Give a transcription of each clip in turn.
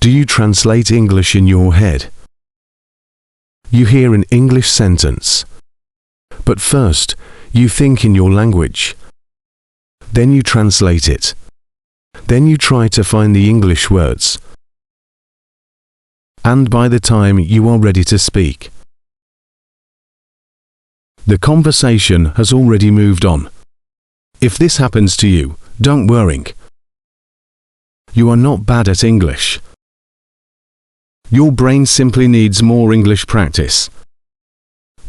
Do you translate English in your head? You hear an English sentence. But first, you think in your language. Then you translate it. Then you try to find the English words. And by the time you are ready to speak, the conversation has already moved on. If this happens to you, don't worry. You are not bad at English. Your brain simply needs more English practice.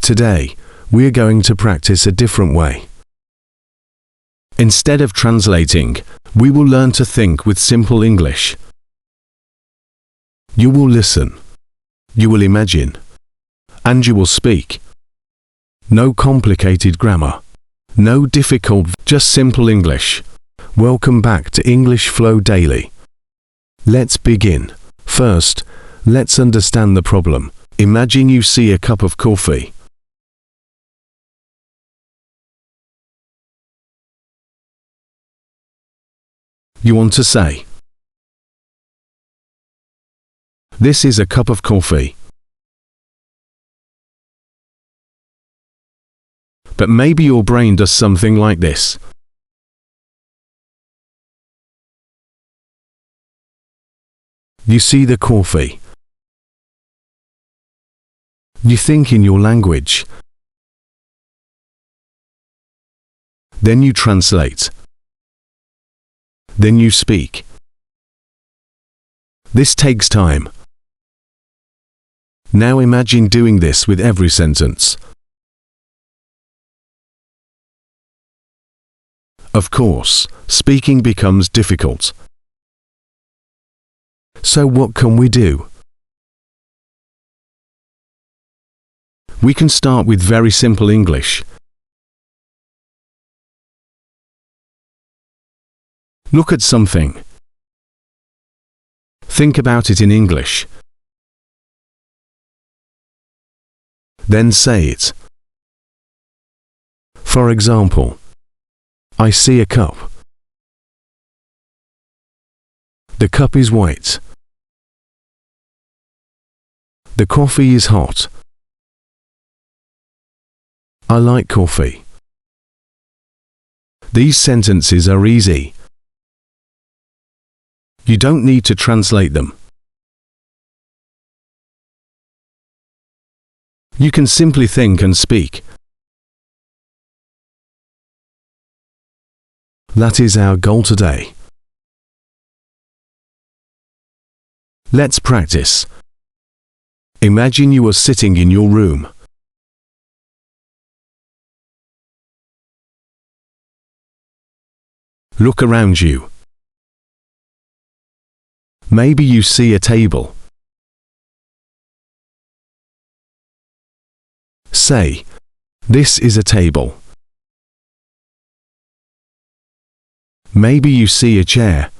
Today, we are going to practice a different way. Instead of translating, we will learn to think with simple English. You will listen. You will imagine. And you will speak. No complicated grammar. No difficult, just simple English. Welcome back to English Flow Daily. Let's begin. First, let's understand the problem. Imagine you see a cup of coffee. You want to say, "This is a cup of coffee." But maybe your brain does something like this. You see the coffee. You think in your language. Then you translate. Then you speak. This takes time. Now imagine doing this with every sentence. Of course, speaking becomes difficult. So what can we do? We can start with very simple English. Look at something. Think about it in English. Then say it. For example, I see a cup. The cup is white. The coffee is hot. I like coffee. These sentences are easy. You don't need to translate them. You can simply think and speak. That is our goal today. Let's practice. Imagine you are sitting in your room. Look around you. Maybe you see a table. Say, "This is a table." Maybe you see a chair.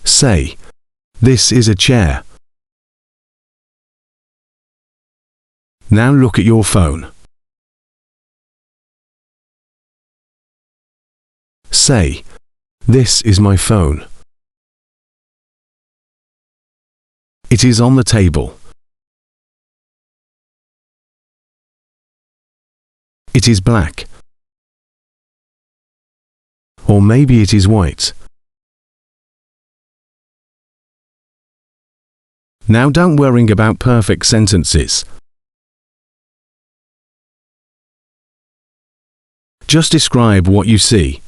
Say, "This is a chair." Now look at your phone. Say, "This is my phone." It is on the table. It is black. Or maybe it is white. Now don't worry about perfect sentences. Just describe what you see.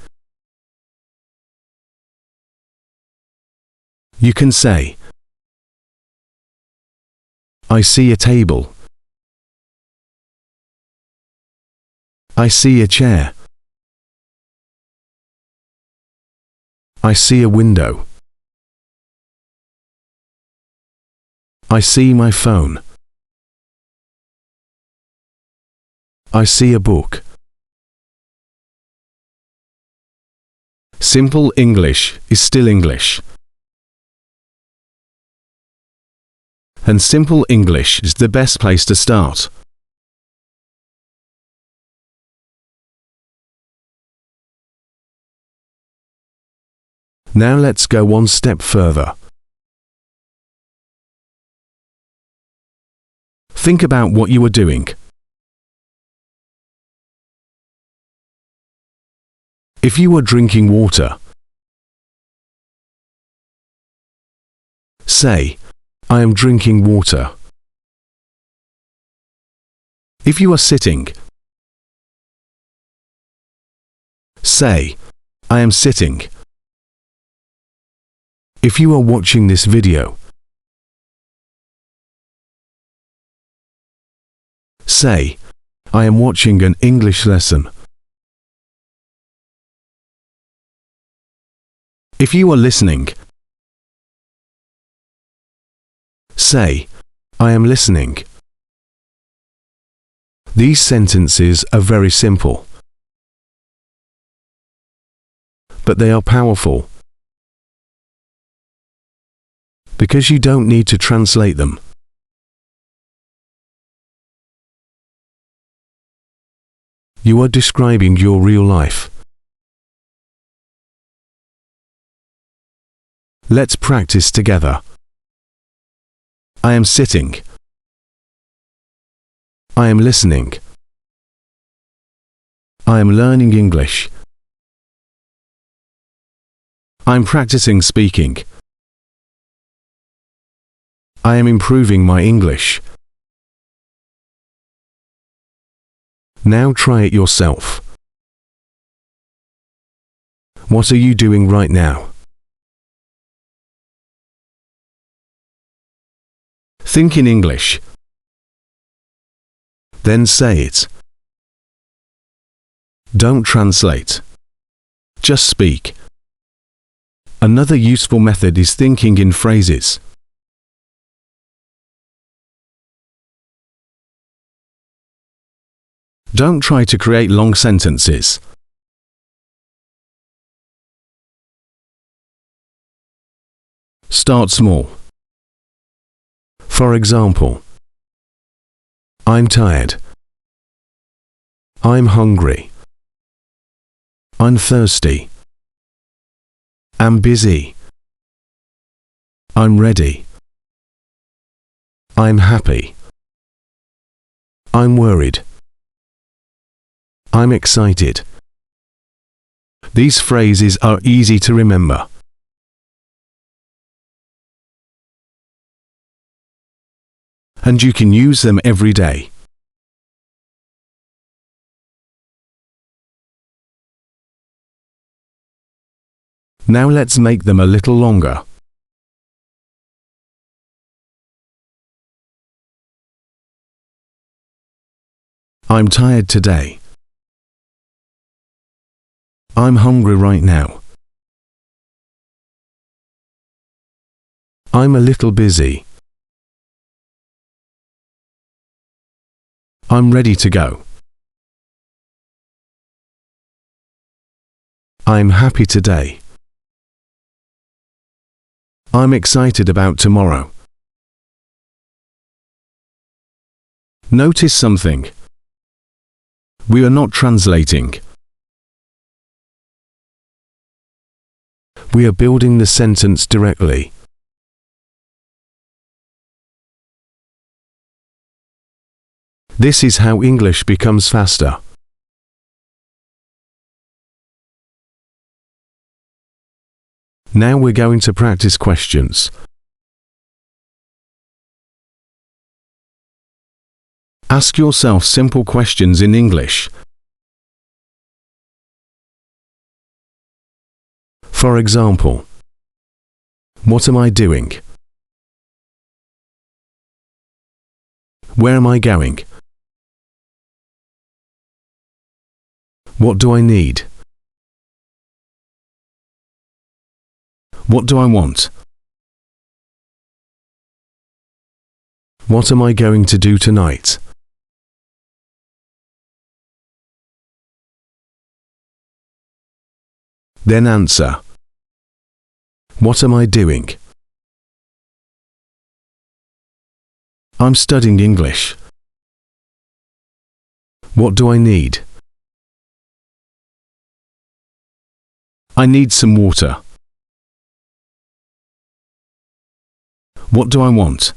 You can say, "I see a table. I see a chair. I see a window. I see my phone. I see a book." Simple English is still English. And simple English is the best place to start. Now let's go one step further. Think about what you are doing. If you are drinking water, say, I am drinking water. If you are sitting, say, I am sitting. If you are watching this video, say, I am watching an English lesson. If you are listening, say, I am listening. These sentences are very simple, but they are powerful because you don't need to translate them. You are describing your real life. Let's practice together. I am sitting. I am listening. I am learning English. I'm practicing speaking. I am improving my English. Now try it yourself. What are you doing right now? Think in English. Then say it. Don't translate. Just speak. Another useful method is thinking in phrases. Don't try to create long sentences. Start small. For example, I'm tired. I'm hungry. I'm thirsty. I'm busy. I'm ready. I'm happy. I'm worried. I'm excited. These phrases are easy to remember. And you can use them every day. Now let's make them a little longer. I'm tired today. I'm hungry right now. I'm a little busy. I'm ready to go. I'm happy today. I'm excited about tomorrow. Notice something. We are not translating. We are building the sentence directly. This is how English becomes faster. Now we're going to practice questions. Ask yourself simple questions in English. For example, what am I doing? Where am I going? What do I need? What do I want? What am I going to do tonight? Then answer. What am I doing? I'm studying English. What do I need? I need some water. What do I want?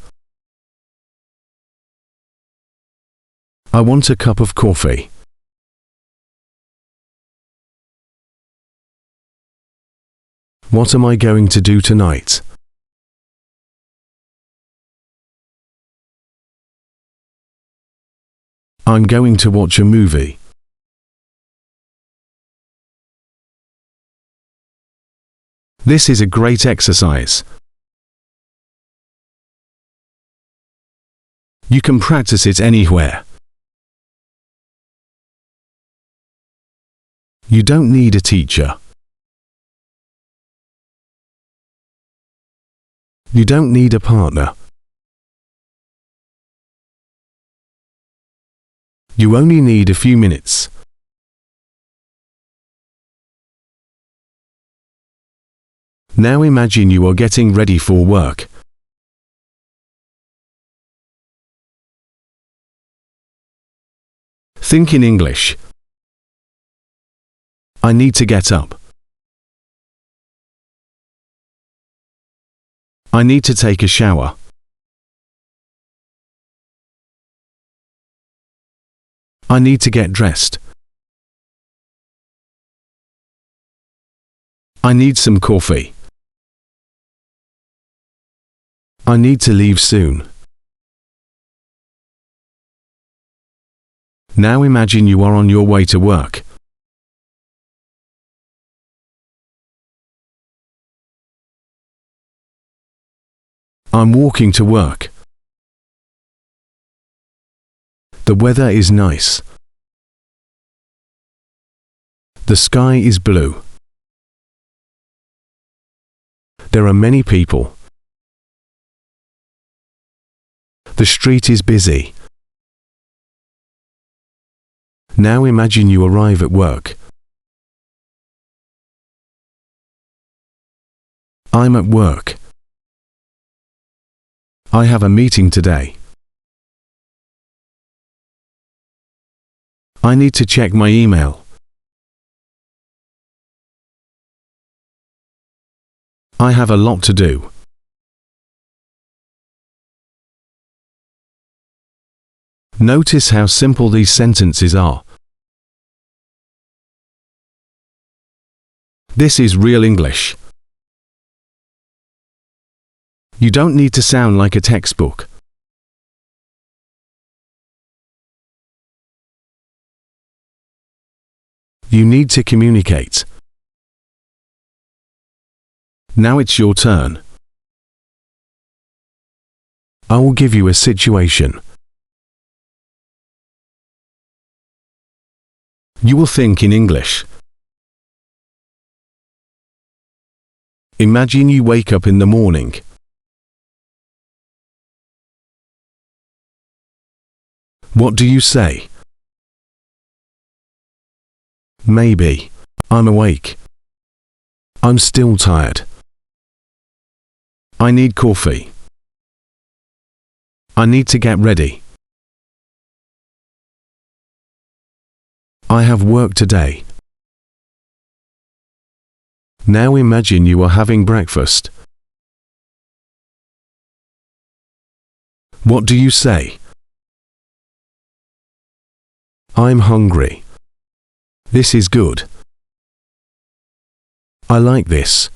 I want a cup of coffee. What am I going to do tonight? I'm going to watch a movie. This is a great exercise. You can practice it anywhere. You don't need a teacher. You don't need a partner. You only need a few minutes. Now imagine you are getting ready for work. Think in English. I need to get up. I need to take a shower. I need to get dressed. I need some coffee. I need to leave soon. Now imagine you are on your way to work. I'm walking to work. The weather is nice. The sky is blue. There are many people. The street is busy. Now imagine you arrive at work. I'm at work. I have a meeting today. I need to check my email. I have a lot to do. Notice how simple these sentences are. This is real English. You don't need to sound like a textbook. You need to communicate. Now it's your turn. I will give you a situation. You will think in English. Imagine you wake up in the morning. What do you say? Maybe. I'm awake. I'm still tired. I need coffee. I need to get ready. I have work today. Now imagine you are having breakfast. What do you say? I'm hungry. This is good. I like this.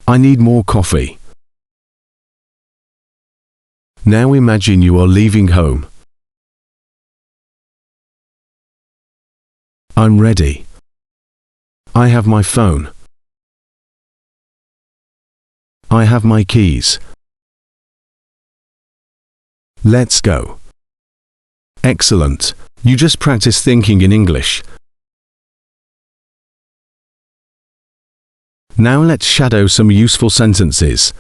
I need more coffee. Now imagine you are leaving home. I'm ready. I have my phone. I have my keys. Let's go. Excellent. You just practice thinking in English. Now let's shadow some useful sentences.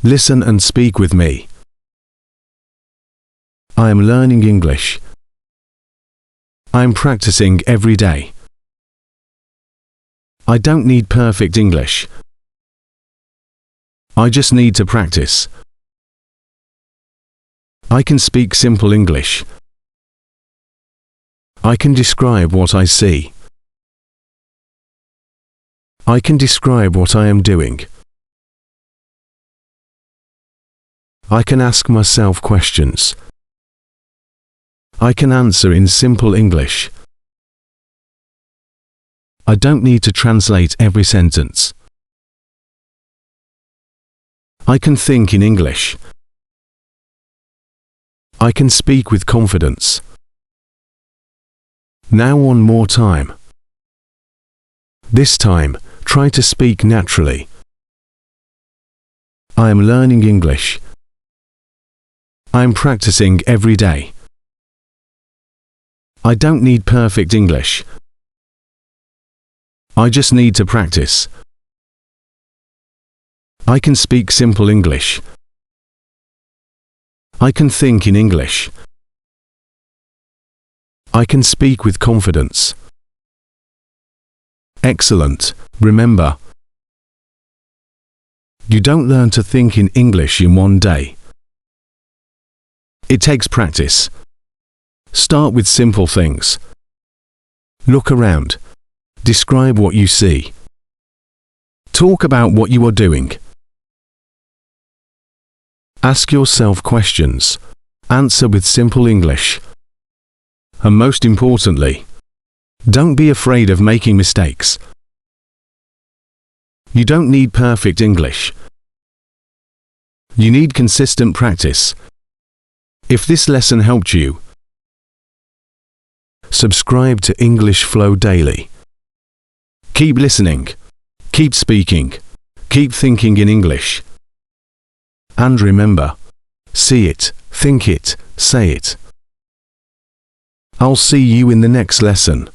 Listen and speak with me. I am learning English. I am practicing every day. I don't need perfect English. I just need to practice. I can speak simple English. I can describe what I see. I can describe what I am doing. I can ask myself questions. I can answer in simple English. I don't need to translate every sentence. I can think in English. I can speak with confidence. Now one more time. This time, try to speak naturally. I am learning English. I am practicing every day. I don't need perfect English. I just need to practice. I can speak simple English. I can think in English. I can speak with confidence. Excellent. Remember, you don't learn to think in English in one day. It takes practice. Start with simple things. Look around. Describe what you see. Talk about what you are doing. Ask yourself questions. Answer with simple English. And most importantly, don't be afraid of making mistakes. You don't need perfect English. You need consistent practice. If this lesson helped you, subscribe to English Flow Daily. Keep listening, keep speaking, keep thinking in English. And remember, see it, think it, say it. I'll see you in the next lesson.